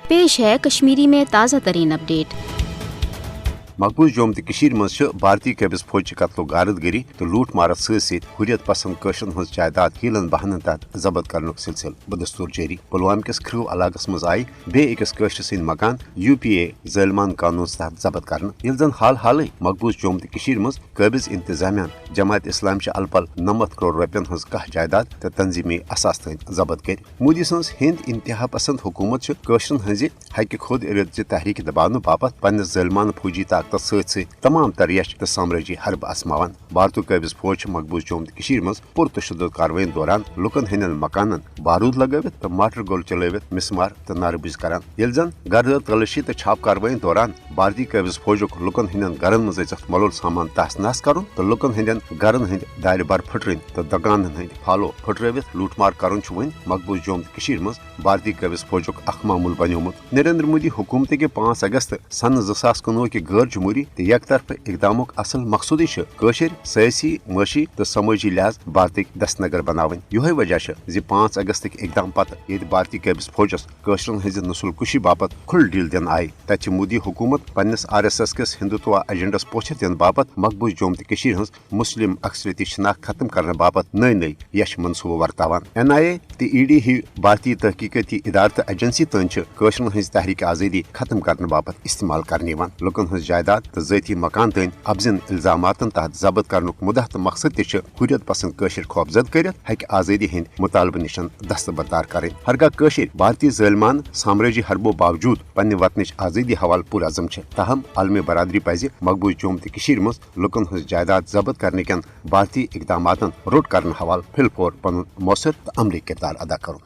पेश है कश्मीरी में ताज़ा तरीन अपडेट। मकबूज जोम मज भारतीय कैबिस फौज कत्लो गारदगिरी तो लूट मारत सत हुरियत पसंद कशरन हज जायदाद हीलन बहानन तहत जब्त कर सिलसिल बदस्तूर जारी। पुलवाम किस खृव इलाकस मज आय बे अकिस कशर सिंद मकान UPA ज़ालिमान कानून तहत जब्त कर जन हाल हाल मकबूज जोम मज कैबिस इंतजामिया जमात इस्लाम अलपल 90 करोड़ रुपयन हज कह जायदाद तो तंजीमी असास तन जब्त कर। मोदी सज हिंद इंतहा पसंद हुकूमत कशरन हज हक खुद इरद तहरीक दबान बापत पन्नस ज़ालिमान फौजी सी तमाम तरयश तो साम्राजी हरब आसमान। भारत कैबिस फौज मकबूज जोम मज पुरतशद कार्रवाई दौरान लुकन हंदन मकान बारूद लगवित तो माटर गोल चलवित मिसमार तो नारबज कर जन गर्द तलाशी तो छाप कार्रवाई दौरान भारतीय कैबिस फौजुक लुकन हंदन गरन मज मलुल सामान तहस नहस कर तो लुकन हंदन गरन हंद दार बर फुटरन तो दुकान हंद फालो फुटरवित लूटमार कर वन मकबूज जोम मज भारतीय कैबिस फौजुक अख मामूल बनियोमुत। नरेंद्र मोदी हुकूमत के 5 अगस्त सन 2019 के गैर जमहूरी तो यक तरफ इकदामुक असल मकसूदी कशर सियासी मशी तो समाजी लिहाज भारत दस्तनगर बनावन। यह वजह 5 अगस्त इकदाम पत ये भारतीय कैबिस फौजस कशरन हज नस्ल कुशी बापत खुल डील दिन आय तथ मोदी हुकूमत पन्नस RSS किस हिंदुत्व एजेंडस पोछर दिन बापत मकबूज जोम हज मुस्लिम अक्सरियती शनाख्त खत्म करने बापत नई नई यश मनसूबह वर्तावान। NIA तो ED ही भारतीय तहकीकती इदार तो एजेंसी तन कशरन हज तहरीक आज़ादी खत्म करने बापत इस्तेमाल करने लुकन हज जायदाद तो ज़ाती मकान तन अफजन इल्जामातन तहत जब्त कर मुद्दा तो मकसद हुरियत पसंद कशर खौफजद कर हक आज़ादी हंद मुतालबे निशन दस्तबरदार कर। हरगा कशर भारतीय ज़ालिमान साम्राजी हरबो बावजूद पन्ने वतनच आज़ादी हवाल पुरअज़म ताहम आलमी बरादरी पज मकबूज जोम मज लुकन हज जायदाद जब्त करने कन भारतीय इकदामातन रोट कर हवाल फिलफोर पन मौसर तो अमली किरदार अदा कर।